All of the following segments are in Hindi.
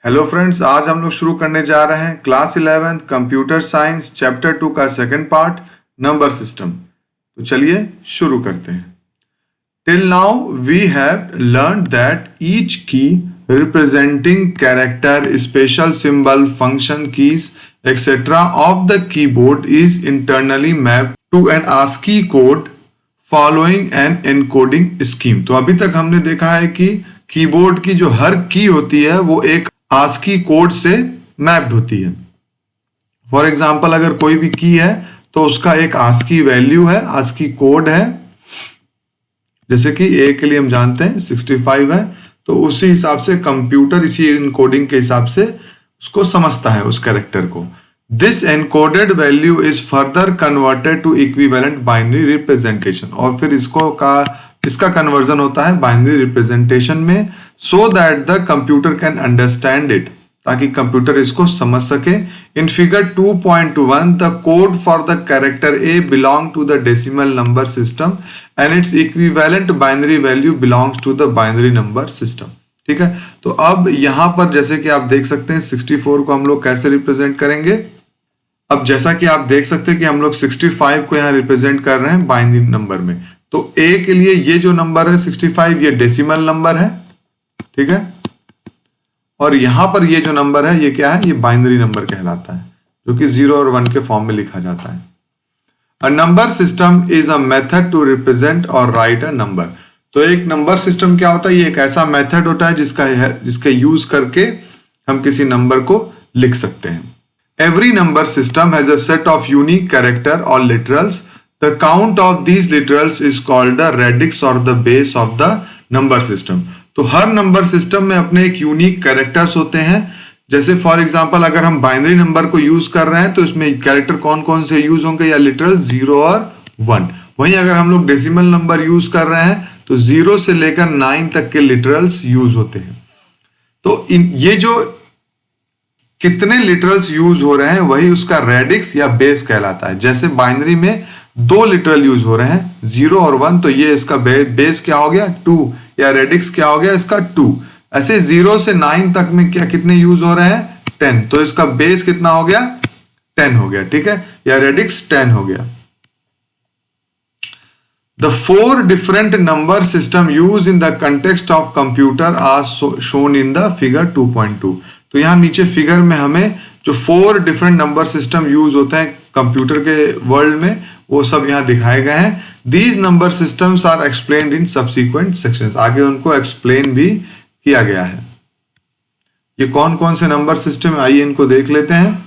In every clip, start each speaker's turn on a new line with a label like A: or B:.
A: हेलो फ्रेंड्स, आज हम लोग शुरू करने जा रहे हैं क्लास 11 कंप्यूटर साइंस चैप्टर 2 का सेकंड पार्ट नंबर सिस्टम। तो चलिए शुरू करते हैं। Till now we have learn that each key representing character, special symbol, function keys etcetera of the keyboard is internally mapped to an ASCII code following an encoding scheme. तो अभी तक हमने देखा है कि कीबोर्ड की जो हर की होती है वो एक ASCII कोड से मैप्ड होती है। फॉर एग्जाम्पल, अगर कोई भी की है तो उसका एक ASCII वैल्यू है, ASCII कोड है। जैसे कि ए के लिए हम जानते हैं 65 है, तो उसी हिसाब से कंप्यूटर इसी एनकोडिंग के हिसाब से उसको समझता है, उस कैरेक्टर को। This encoded value is further converted to equivalent binary representation, और फिर इसका कन्वर्जन होता है बाइनरी रिप्रेजेंटेशन में, so that the computer can understand it, ताकि कंप्यूटर इसको समझ सके। In figure 2.1 the code for the character A belong to the decimal number system and its equivalent binary value belongs to the binary number system. ठीक है, तो अब यहां पर जैसे कि आप देख सकते हैं 64 को हम लोग कैसे रिप्रेजेंट करेंगे। अब जैसा कि आप देख सकते हैं कि हम लोग 65 को यहां रिप्रेजेंट कर रहे हैं बाइनरी नंबर में। तो ए के लिए ये जो नंबर है 65, ये डेसिमल नंबर है। ठीक है, और यहां पर ये जो नंबर है ये क्या है, ये बाइनरी नंबर कहलाता है, जो कि 0 और 1 के फॉर्म में लिखा जाता है। A number system is a method to represent और राइट अ नंबर। तो एक नंबर सिस्टम क्या होता है, ये एक ऐसा मेथड होता है जिसका यूज करके हम किसी नंबर को लिख सकते हैं। Every number system has a set of unique character और literals. The count of these literals is called the radix or the base of the number system. तो हर नंबर सिस्टम में अपने एक यूनिक कैरेक्टर्स होते हैं। जैसे फॉर एग्जांपल, अगर हम बाइनरी नंबर को यूज कर रहे हैं तो इसमें कैरेक्टर कौन कौन से यूज होंगे, या लिटरल 0 और 1। वहीं अगर हम लोग डेसिमल नंबर यूज कर रहे हैं तो 0 से लेकर 9 तक के लिटरल्स यूज होते हैं। तो ये जो कितने लिटरल्स यूज हो रहे हैं वही उसका रेडिक्स या बेस कहलाता है। जैसे बाइनरी में 2 लिटरल यूज हो रहे हैं, 0 और 1, तो ये इसका बेस क्या हो गया 2, या रेडिक्स क्या हो गया इसका 2। ऐसे 0 से 9 तक में क्या कितने यूज हो रहे हैं 10, तो इसका बेस कितना हो गया 10 हो गया। ठीक है, या रेडिक्स 10 हो गया। The 4 different number system used in the context of computer are shown in the figure 2.2। तो यहां नीचे फिगर में हमें जो 4 डिफरेंट नंबर सिस्टम यूज होते हैं कंप्यूटर के वर्ल्ड में, वो सब यहां दिखाए गए हैं। These number systems are explained in subsequent sections। आगे उनको एक्सप्लेन भी किया गया है। ये कौन कौन से नंबर सिस्टम है, आइए इनको देख लेते हैं।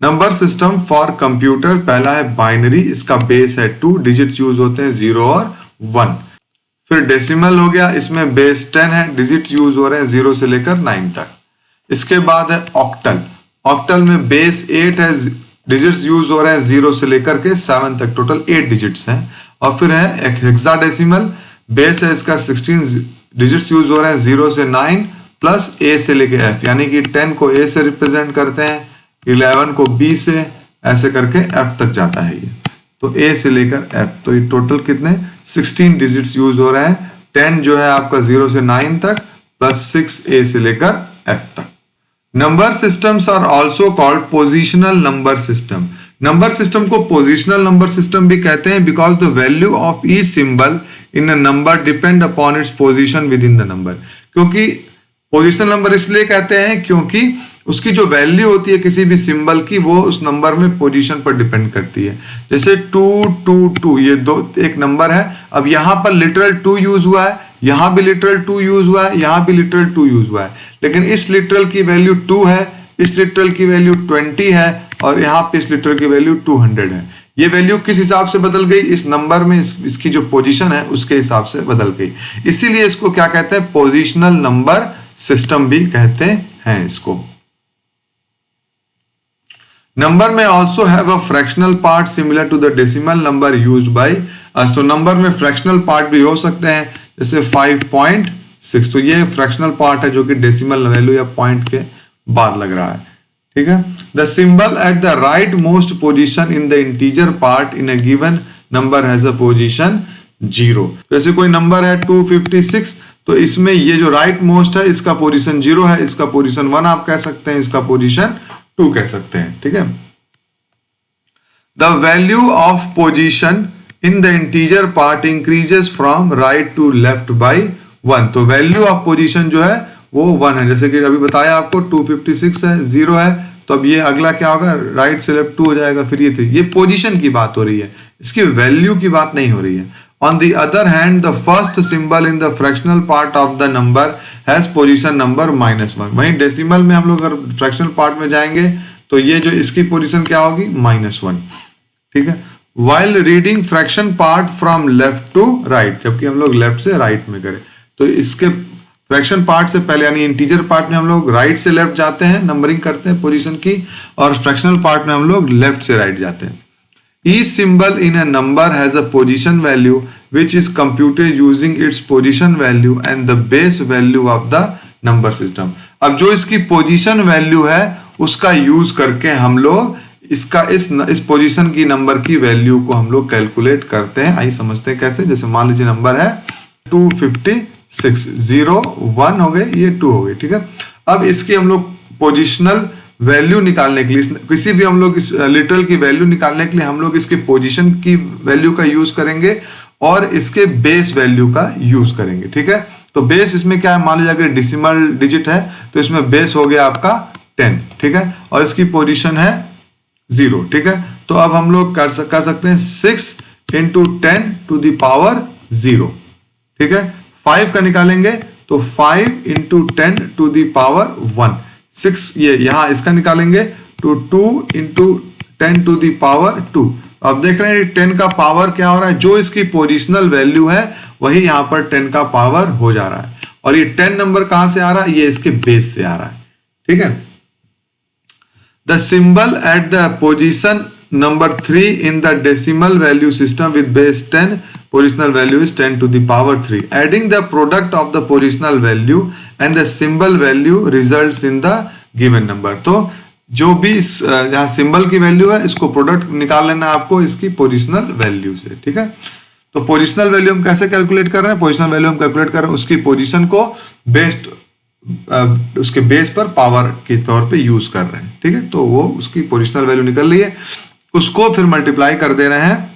A: नंबर सिस्टम फॉर कंप्यूटर, पहला है बाइनरी, इसका बेस है 2, डिजिट यूज होते हैं 0 और 1। फिर डेसिमल हो गया, इसमें बेस 10 है, डिजिट यूज हो रहे हैं 0 से लेकर 9 तक। इसके बाद है ऑक्टल, ऑक्टल में बेस 8 है, डिजिट्स यूज हो रहे हैं 0 से लेकर के 7 तक, टोटल 8 डिजिट्स हैं। और फिर है हेक्साडेसिमल, बेस है इसका 16, डिजिट्स यूज हो रहे हैं 0 से 9 प्लस ए से लेकर एफ, यानी कि 10 को ए से रिप्रेजेंट करते हैं, 11 को बी से, ऐसे करके एफ तक जाता है ये। तो ए से लेकर एफ, तो ये टोटल कितने 16 डिजिट्स यूज हो रहे हैं। 10 जो है आपका 0 से 9 तक प्लस 6 ए से लेकर एफ तक। Number systems are also called positional number system. Number system को पोजिशनल नंबर सिस्टम भी कहते हैं, because the value of each symbol in a number depend upon its position within the number. क्योंकि पोजिशनल नंबर इसलिए कहते हैं क्योंकि उसकी जो वैल्यू होती है किसी भी सिंबल की, वो उस नंबर में पोजीशन पर डिपेंड करती है। जैसे 2 2 2, ये एक नंबर है। अब यहां पर लिटरल 2 यूज हुआ है, यहां भी लिटरल 2 यूज हुआ है, यहां भी लिटरल 2 यूज हुआ है, लेकिन इस लिटरल की वैल्यू 2 है, इस लिटरल की वैल्यू 20 है, और यहां पे इस लिटरल की वैल्यू 200 है। ये वैल्यू किस हिसाब से बदल गई, इस नंबर में इसकी जो पोजीशन है उसके हिसाब से बदल गई। इसीलिए इसको क्या कहते हैं, पोजिशनल नंबर सिस्टम भी कहते हैं इसको। नंबर में also have a fractional part similar to the decimal number used by us. तो नंबर में फ्रैक्शनल पार्ट भी हो सकते हैं, जैसे 5.6, तो ये फ्रैक्शनल पार्ट है जो कि डेसिमल वैल्यू या पॉइंट के बाद लग रहा है। ठीक है, the symbol at the right most position in the integer part in a given number has a position zero. जैसे कोई नंबर है 256, तो इसमें ये जो राइट मोस्ट है इसका पोजीशन 0 है, इसका पोजीशन 1 आप कह सकते हैं, इसका पोजीशन 2 कह सकते हैं, ठीक है। The value of position in the integer part increases from right to left by 1। तो वैल्यू ऑफ पोजीशन जो है वो 1 है, जैसे कि अभी बताया आपको 256 है, 0 है, तो अब ये अगला क्या होगा, राइट से लेफ्ट 2 हो जाएगा, फिर ये 3। ये पोजीशन की बात हो रही है, इसकी वैल्यू की बात नहीं हो रही है। On the other hand, the first symbol in the fractional part of the number has position number -1। वहीं डेसिमल में हम लोग अगर फ्रैक्शनल पार्ट में जाएंगे तो ये जो इसकी पोजीशन क्या होगी, -1, ठीक है। While reading fraction part from left to right, जबकि हम लोग लेफ्ट से राइट में करें, तो इसके फ्रैक्शन पार्ट से पहले यानी इंटीजर पार्ट में हम लोग राइट से लेफ्ट जाते हैं, नंबरिंग करते हैं पोजीशन की, और फ्रैक्शनल पार्ट में हम लोग लेफ्ट से राइट जाते हैं। Each symbol in a number has a position value which is computed using its position value and the base value of the number system। अब जो इसकी पोजीशन वैल्यू है उसका यूज करके हम लोग इसका इस पोजीशन की नंबर की वैल्यू को हम लोग कैलकुलेट करते हैं। आइए समझते हैं कैसे। जैसे मान लीजिए नंबर है 256, 0 1 हो गए, ये 2 हो गए, ठीक है। अब इसकी हम लोग पोजिशनल वैल्यू निकालने के लिए, किसी भी हम लोग इस लिटरल की वैल्यू निकालने के लिए हम लोग इसके पोजीशन की वैल्यू का यूज करेंगे और इसके बेस वैल्यू का यूज करेंगे, ठीक है। तो बेस इसमें क्या है, मान लीजिए अगर डेसिमल डिजिट है तो इसमें बेस हो गया आपका 10, ठीक है, और इसकी पोजीशन है 0, ठीक है। तो अब हम लोग कर सकते हैं 6 × 10 to the power 0, ठीक है। 5 का निकालेंगे तो 5 × 10 to the power 1। 6 ये यहां इसका निकालेंगे तो 2 × 10 to the power 2। अब देख रहे हैं 10 का पावर क्या हो रहा है, जो इसकी पोजिशनल वैल्यू है वही यहां पर 10 का पावर हो जा रहा है, और ये 10 नंबर कहां से आ रहा है, ये इसके बेस से आ रहा है, ठीक है। The symbol at the position number 3 in the decimal value system with base 10 positional value is 10 to the power 3। Adding the product of the positional value and the symbol value results in the given number। तो जो भी यहाँ सिंबल की वैल्यू है इसको प्रोडक्ट निकाल लेना है आपको इसकी पोजिशनल वैल्यू से, ठीक है। तो पोजिशनल वैल्यू हम कैसे कैलकुलेट कर रहे हैं, पोजिशनल वैल्यू हम कैलकुलेट कर रहे हैं उसकी पोजिशन को बेस्ड उसके बेस पर पावर के तौर पे यूज कर रहे हैं, ठीक है। तो वो उसकी पोजिशनल वैल्यू निकल रही है, उसको फिर मल्टीप्लाई कर दे रहे हैं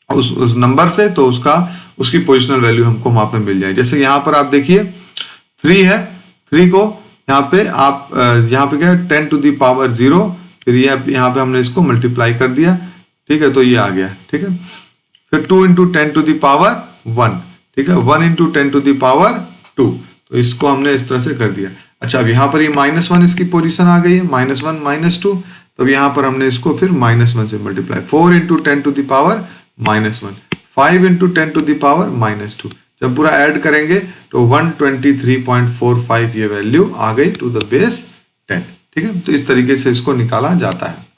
A: उस नंबर से, तो उसकी पोजिशनल वैल्यू हमको वहां पे मिल जाए। जैसे यहाँ पर आप देखिए 3 है, 3 को यहाँ पे आप यहाँ पे क्या है 10 to the power 0, फिर यहाँ पे हमने इसको मल्टीप्लाई कर दिया, ठीक है, तो ये आ गया, ठीक है। फिर 2 × 10 to the power 1, ठीक है, 1 × 10 to the power 2, तो इसको हमने इस तरह से कर दिया। अच्छा, अब यहाँ पर ये -1 इसकी पोजीशन आ गई है, -1 -2, तो यहाँ पर हमने इसको फिर -1 से multiply, 4 × 10 to the power -1, 5 × 10 to the power -2, जब पूरा ऐड करेंगे तो 123.45 ये वैल्यू आ गई टू द बेस 10, ठीक है। तो इस तरीके से इसको निकाला जाता है।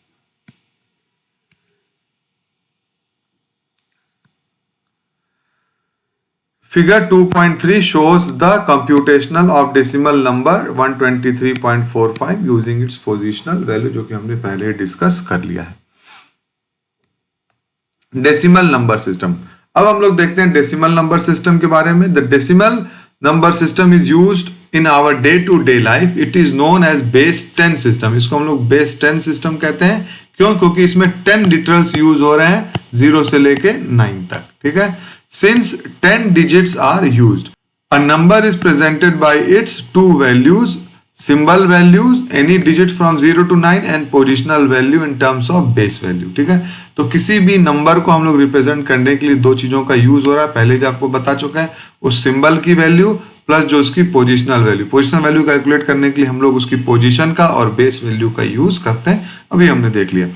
A: Figure 2.3 shows the computational of decimal number 123.45 using its positional value, जो कि हमने पहले डिस्कस कर लिया है। डेसिमल नंबर सिस्टम, अब हम लोग देखते हैं डेसिमल नंबर सिस्टम के बारे में। The decimal number system is used in our day to day life. It is known as base 10 system. इसको हम लोग बेस 10 सिस्टम कहते हैं। क्यों? क्योंकि इसमें 10 लिटरल्स यूज हो रहे हैं 0 से लेके 9 तक, ठीक है। Since 10 digits are used, a number is presented by its two values, symbol values, any digit from 0 to 9 and positional value in terms of base value, ठीक है। तो किसी भी नंबर को हम लोग रिप्रेजेंट करने के लिए दो चीजों का यूज हो रहा है, पहले जो आपको बता चुके हैं, उस सिंबल की वैल्यू प्लस जो उसकी positional value. Positional value calculate करने के लिए हम लोग उसकी पोजिशन का और बेस वैल्यू का यूज करते हैं। अभी हमने देख लिया।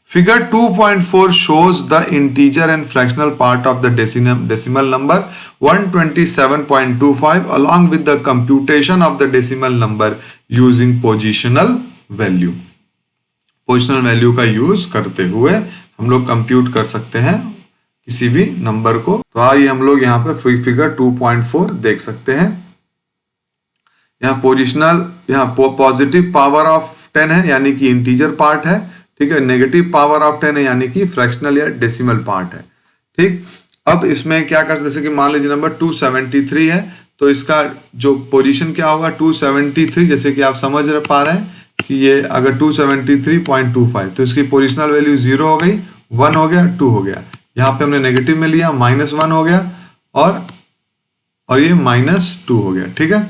A: Figure 2.4 shows the integer and fractional part of the decimal number 127.25 along with the computation of the decimal number using positional value। Positional value का यूज करते हुए हम लोग कंप्यूट कर सकते हैं किसी भी नंबर को। तो आइए हम लोग यहाँ पे फिगर 2.4 देख सकते हैं। यहाँ पोजिशनल, यहाँ पॉजिटिव पावर ऑफ 10 है यानी कि इंटीजर पार्ट है, ठीक है। नेगेटिव पावर ऑफ 10 है यानी कि फ्रैक्शनल या डेसिमल पार्ट है, ठीक। अब इसमें क्या कर सकते, जैसे कि मान लीजिए नंबर 273 है, तो इसका जो पोजीशन क्या होगा 273, जैसे कि आप समझ पा रहे हैं कि ये अगर 273.25, तो इसकी पोजिशनल वैल्यू 0 हो गई, 1 हो गया, 2 हो गया। यहाँ पे हमने नेगेटिव में लिया, -1 हो गया और ये -2 हो गया। ठीक है,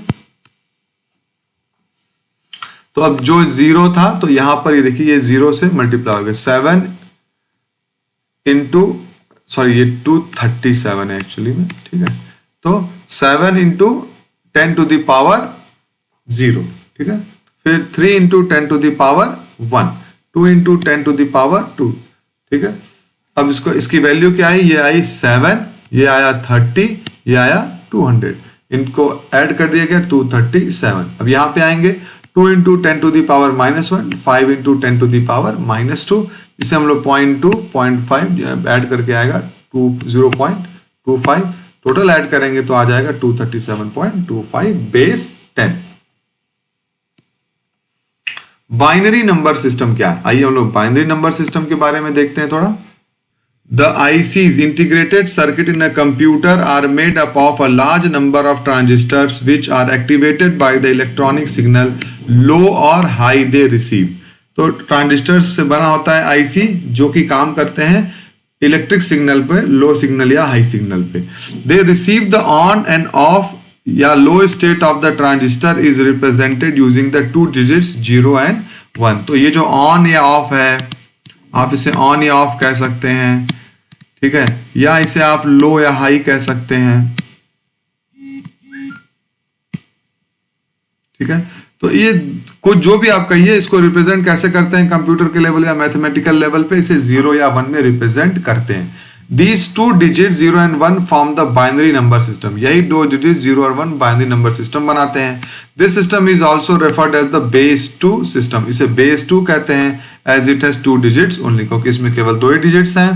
A: तो अब जो 0 था तो यहां पर ये देखिए ये 0 से मल्टीप्लाई हो गया, 7 इंटू, सॉरी ये 237 है एक्चुअली में। ठीक है, तो 7 इंटू 10 टू द पावर 0। ठीक है, फिर 3 into 10 to the power 1, 2 into 10 to the power 2। ठीक है, अब इसकी वैल्यू क्या आई, ये आई 7, ये आया 30, ये आया 200, इनको ऐड कर दिया गया 237। अब यहां पे आएंगे 2 into 10 to the power -1, 5 into 10 to the power -2, इसे हम लोग 0.2, 0.5 ऐड करके आएगा 0.25, टोटल ऐड करेंगे तो आ जाएगा 237.25 बेस 10। बाइनरी नंबर सिस्टम क्या है, आइए हम लोग बाइनरी नंबर सिस्टम के बारे में देखते हैं थोड़ा। The ICs, integrated circuit in a computer, are made up of a large number of transistors which are activated by the electronic signal low or high they receive. तो ट्रांजिस्टर्स से बना होता है IC, जो कि काम करते हैं इलेक्ट्रिक सिग्नल पे, लो सिग्नल या हाई सिग्नल पे। They receive the on and off या low state of the transistor is represented using the 2 digits 0 and 1। तो ये जो ऑन या ऑफ है, आप इसे ऑन या ऑफ कह सकते हैं। ठीक है, या इसे आप लो या हाई कह सकते हैं। ठीक है, तो ये कुछ जो भी आप कहिए, इसको रिप्रेजेंट कैसे करते हैं कंप्यूटर के लेवल या मैथमेटिकल लेवल पे, इसे 0 या 1 में रिप्रेजेंट करते हैं। These 2 digits 0 and 1 form the binary number system। यही 2 डिजिट 0 और 1 बाइनरी नंबर सिस्टम बनाते हैं। This system is also referred as the base 2 system। इसे base 2 कहते हैं as it has 2 digits only, क्योंकि इसमें केवल 2 ही डिजिट्स हैं।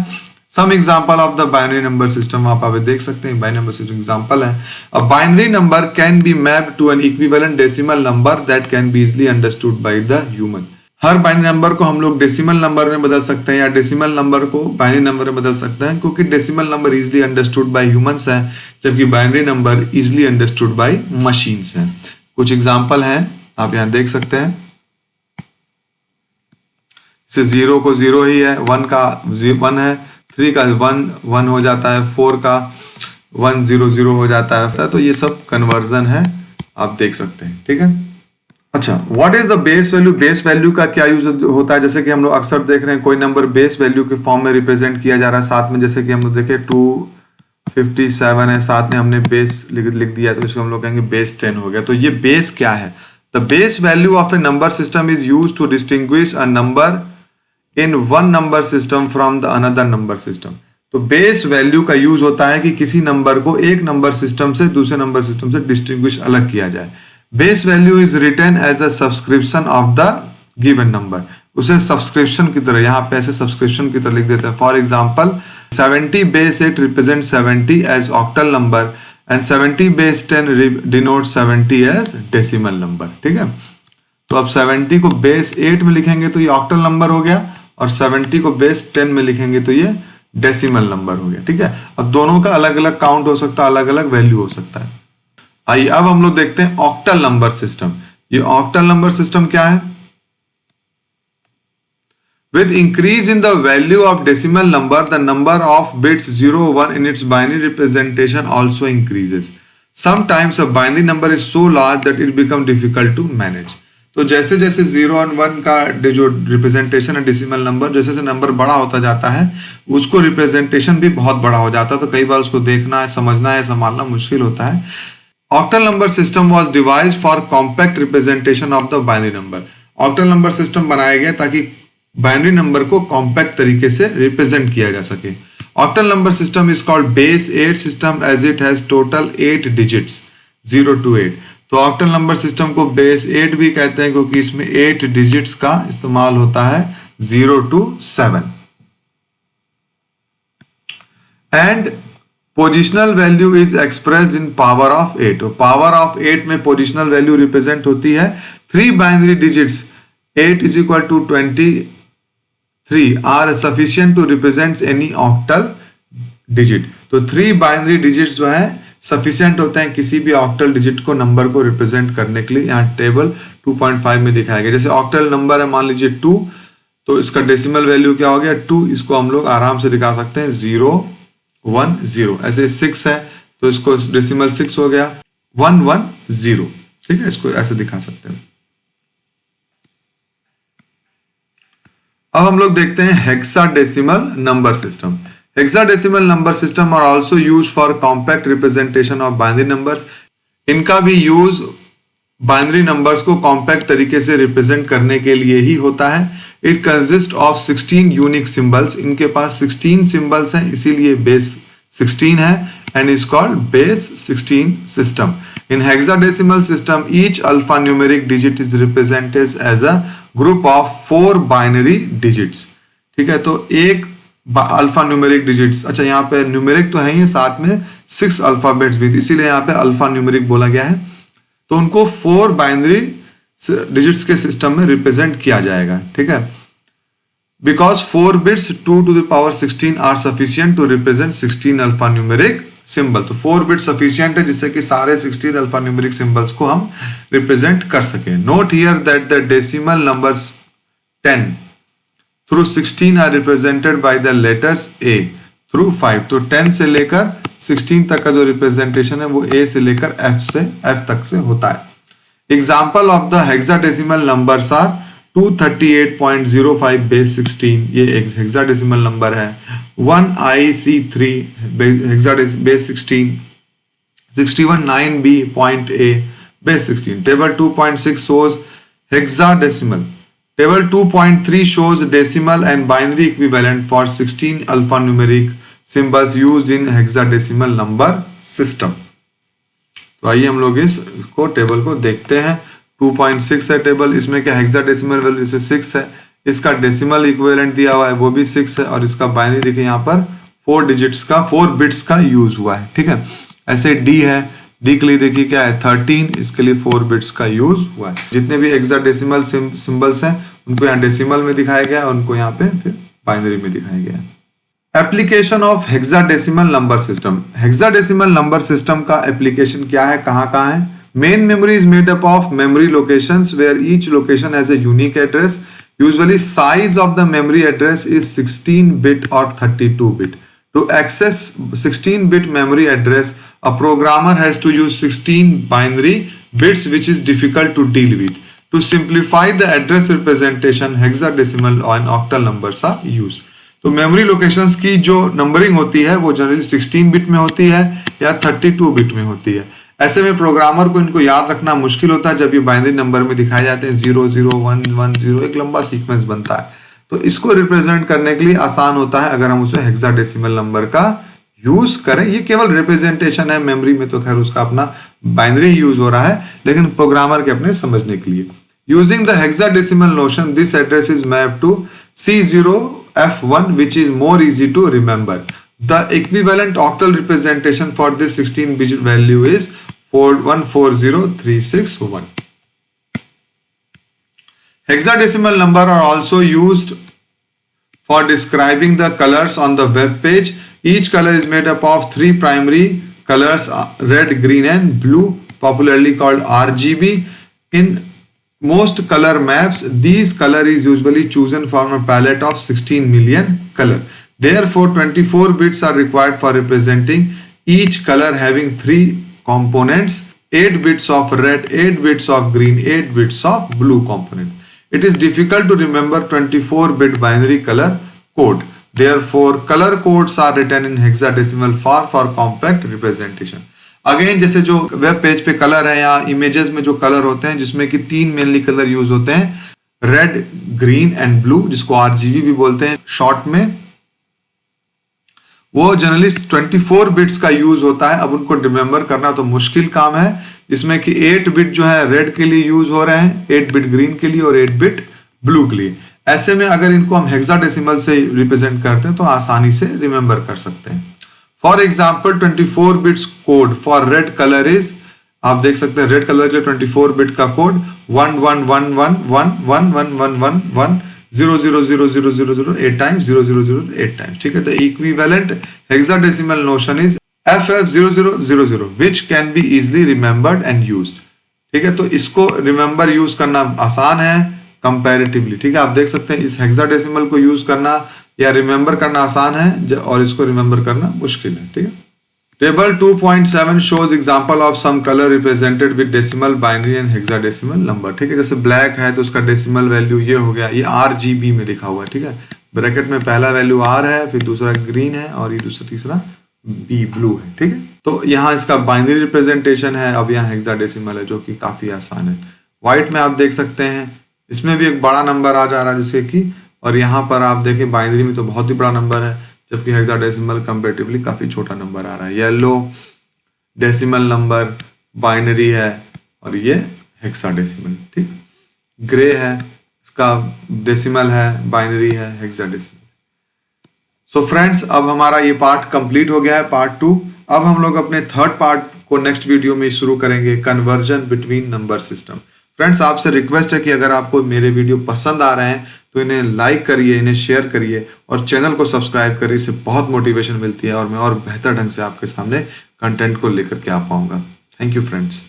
A: Some example of the binary number system आप अभी देख सकते हैं, binary number system example है। A binary number can be mapped to an equivalent decimal number that can be easily understood by the human। Her binary number को हम लोग डेसिमल नंबर में बदल सकते हैं या डेसिमल नंबर को बाइनरी नंबर में बदल सकते हैं, क्योंकि decimal number easily understood by humans है, जबकि binary number easily understood by machines हैं। कुछ एग्जांपल हैं, आप यहां देख सकते हैं। से 0 को 0 ही है, 1 का 1 है, 3 का 1 हो जाता है, 4 का 1 0 0 हो जाता है। तो ये सब कन्वर्जन है, आप देख सकते हैं। ठीक है, अच्छा, what is the base value. Base value का क्या यूज होता है, जैसे कि हम लोग अक्सर देख रहे हैं कोई नंबर बेस वैल्यू के फॉर्म में रिप्रेजेंट किया जा रहा है साथ में, जैसे कि हम लोग देखें 257 है, साथ में हमने बेस लिख दिया, तो इसको हम लोग कहेंगे बेस 10 हो गया। तो ये बेस क्या है, the base value of a number system is use to distinguish a number in one number system from the another number system. तो बेस वैल्यू का यूज होता है कि किसी नंबर को एक नंबर सिस्टम से दूसरे नंबर सिस्टम से डिस्टिंग्विश अलग किया जाए। Base value is written as a subscription of the given number. उसे सब्सक्रिप्शन की तरह, यहाँ पे ऐसे सब्सक्रिप्शन की तरह लिख देते हैं। For example 70 base 8 represent 70 as octal number and 70 base 10 denote 70 as decimal number. ठीक है, तो अब 70 को बेस 8 में लिखेंगे तो ये ऑक्टल नंबर हो गया, और 70 को बेस 10 में लिखेंगे तो ये डेसिमल नंबर हो गया। ठीक है, अब दोनों का अलग अलग काउंट हो सकता है, अलग अलग वैल्यू हो सकता है। आइए अब हम लोग देखते हैं ऑक्टल नंबर सिस्टम। ये ऑक्टल नंबर सिस्टम क्या है, with increase in the value of decimal number the number of bits 0 1 in its binary representation also increases. Sometimes a binary number is so large that it become difficult to manage. तो जैसे जैसे 0 और 1 का जो रिप्रेजेंटेशन है डेसिमल नंबर, जैसे जैसे नंबर बड़ा होता जाता है उसको रिप्रेजेंटेशन भी बहुत बड़ा हो जाता है, तो कई बार उसको देखना है, समझना है, संभालना मुश्किल होता है। Octal number system was devised for compact representation of the binary number. Octal number system बनाया गया ताकि बाइनरी नंबर को कॉम्पैक्ट तरीके से रिप्रेजेंट किया जा सके। Octal number system is called base 8 system as it has total 8 digits 0 to 8। तो ऑक्टल नंबर सिस्टम को बेस 8 भी कहते हैं क्योंकि इसमें 8 डिजिट्स का इस्तेमाल होता है 0 to 7। And positional value is expressed in power of 8। Power of 8 में पोजिशनल वैल्यू रिप्रेजेंट होती है 3 binary digits 8 is equal to 23 are sufficient to represent any octal digit. तो 3 बाइनरी डिजिट्स जो है सफिशिएंट होते हैं किसी भी ऑक्टल डिजिट को नंबर को रिप्रेजेंट करने के लिए। यहाँ टेबल 2.5 में दिखाया गया। जैसे ऑक्टल नंबर है मान लीजिए 2, तो इसका डेसिमल वैल्यू क्या हो गया 2, इसको हम लोग आराम से दिखा सकते हैं 0 1 0। ऐसे 6 है तो इसको डेसिमल 6 हो गया 1 1 0। ठीक है, इसको ऐसे दिखा सकते हैं। अब हम लोग देखते हैं hexadecimal number system. Hexadecimal number system are also used for compact representation of binary numbers. इनका भी यूज बाइनरी नंबर्स को कॉम्पैक्ट तरीके से रिप्रेजेंट करने के लिए ही होता है। It consist of 16 unique symbols. इनके पास 16 सिंबल्स हैं, इसीलिए बेस 16 है and is called base 16 system. In hexadecimal system, each alphanumeric digit is represented as a group of 4 binary digits। ठीक है, तो एक अल्फान्यूमेरिक डिजिट्स, अच्छा यहाँ पे न्यूमेरिक तो है ही, साथ में 6 अल्फाबेट्स भी, इसीलिए यहाँ पे अल्फान्यूमेरिक बोला गया है। तो उनको 4 बाइनरी डिजिट्स के सिस्टम में रिप्रेजेंट किया जाएगा। ठीक है, because 4 bits 2 to the power 16 are sufficient to represent 16 alphanumeric symbol. तो 4 बिट सफिशिएंट है जिससे कि सारे 16 अल्फान्यूमेरिक सिंबल्स को हम रिप्रेजेंट कर सके। Note here that the decimal numbers 10 through 16 are represented by the letters A through 5। तो 10 से लेकर 16 तक का जो रिप्रेजेंटेशन है वो A से लेकर F तक से होता है। Example of the hexadecimal numbers are 238.05 base 16, ये एक हेक्साडेसिमल नंबर है। 1IC3 base 16, 619B.A base 16। Table 2.6 shows hexadecimal. Table 2.3 shows decimal and binary equivalent for 16 alphanumeric symbols used in hexadecimal number system। तो आइए हम लोग इसको टेबल को देखते हैं। 2.6 है टेबल, इसमें क्या हेक्साडेसिमल वैल्यू से 6 है, इसका डेसिमल इक्विवेलेंट दिया हुआ है वो भी 6 है, और इसका बाइनरी देखिए यहाँ पर 4 बिट्स का यूज हुआ है। ठीक है, ऐसे डी है, डी के लिए देखिए क्या है 13, इसके लिए 4 बिट्स का यूज हुआ है। जितने भी हेक्साडेसिमल सिंबल्स हैं उनको यहाँ डेसिमल में दिखाया गया है, उनको यहाँ पे फिर बाइनरी में दिखाया गया है। Application of hexadecimal number system. Hexadecimal number system का एप्लीकेशन क्या है, कहाँ है। Main memory is made up of memory locations where each location has a unique address. Usually size of the memory address is 16 bit और 32 bit. To access 16-bit memory address, a programmer has to use 16 binary bits, which is difficult to deal with. To simplify the address representation, hexadecimal and octal numbers are used. तो मेमोरी लोकेशंस की जो नंबरिंग होती है वो जनरली 16 बिट में होती है या 32 बिट में होती है। ऐसे में प्रोग्रामर को इनको याद रखना मुश्किल होता है जब ये बाइनरी नंबर में दिखाए जाते हैं 0 0 1 1 0, एक लंबा सीक्वेंस बनता है। तो इसको रिप्रेजेंट करने के लिए आसान होता है अगर हम उसे हेक्साडेसिमल नंबर का यूज करें। ये केवल रिप्रेजेंटेशन है, मेमोरी में तो खैर उसका अपना बाइनरी यूज हो रहा है, लेकिन प्रोग्रामर के अपने समझने के लिए। Using the hexadecimal notion, this address is mapped to C0F1 which is more easy to remember. The equivalent octal representation for this 16-bit value is 1403661. Hexadecimal number are also used for describing the colors on the web page. Each color is made up of 3 primary colors, red, green and blue, popularly called RGB. In most color maps, these color is usually chosen from a palette of 16 million color. Therefore, 24 bits are required for representing each color having 3 components, 8 bits of red, 8 bits of green, 8 bits of blue component. It is difficult to remember 24-bit binary color code. Therefore, color codes are written in hexadecimal form for compact representation. Again जैसे जो वेब पेज पे कलर है या इमेजेस में जो कलर होते हैं जिसमें कि 3 मेनली कलर यूज होते हैं, रेड, ग्रीन एंड ब्लू, जिसको RGB भी बोलते हैं शॉर्ट में, वो जनरली 24 बिट्स का यूज होता है। अब उनको रिमेंबर करना तो मुश्किल काम है, इसमें कि 8 बिट जो है रेड के लिए यूज हो रहे हैं, 8 बिट ग्रीन के लिए और 8 बिट ब्लू के लिए। ऐसे में अगर इनको हम हेक्साडेसिमल से रिप्रेजेंट करते हैं तो आसानी से रिमेंबर कर सकते हैं। For example 24 bits code for red colour is, आप देख सकते हैं रेड कलर के लिए 24 बिट का कोड 1111111111 0000008 टाइम्स 00008 टाइम्स, ठीक है। The equivalent hexadecimal notion is FF0000 which can be easily remembered and used, ठीक है। तो इसको रिमेंबर यूज करना आसान है कंपैरेटिवली, ठीक है। आप देख सकते हैं इस हेक्साडेसिमल को यूज करना या रिमेंबर करना आसान है और इसको रिमेंबर करना मुश्किल है, ठीक है। Table 2.7 shows example of some color represented with decimal, binary and hexadecimal number, ठीक है। जैसे ब्लैक है तो उसका डेसिमल वैल्यू ये हो गया, ये RGB में लिखा हुआ है, ठीक है। ब्रैकेट में पहला वैल्यू R है, फिर दूसरा ग्रीन है और ये दूसरा तीसरा B ब्लू है, ठीक है। तो यहाँ इसका बाइनरी रिप्रेजेंटेशन है, अब यहाँ हेक्साडेसिमल है जो कि काफी आसान है। व्हाइट में आप देख सकते हैं इसमें भी एक बड़ा नंबर आ जा रहा है जैसे कि, और यहाँ पर आप देखें बाइनरी में तो बहुत ही बड़ा नंबर है, जबकि हेक्साडेसिमल कंपैरेटिवली काफी छोटा नंबर आ रहा है। येलो डेसिमल नंबर, बाइनरी है और ये हेक्साडेसिमल, ठीक। ग्रे है इसका डेसिमल है, बाइनरी है, हेक्साडेसिमल। सो फ्रेंड्स, अब हमारा ये पार्ट कंप्लीट हो गया है, पार्ट 2। अब हम लोग अपने थर्ड पार्ट को नेक्स्ट वीडियो में शुरू करेंगे, conversion between number system. Friends, आपसे रिक्वेस्ट है कि अगर आपको मेरे वीडियो पसंद आ रहे हैं तो इन्हें लाइक करिए, इन्हें शेयर करिए और चैनल को सब्सक्राइब करिए। इससे बहुत मोटिवेशन मिलती है और मैं और बेहतर ढंग से आपके सामने कंटेंट को लेकर के आ पाऊंगा। Thank you friends.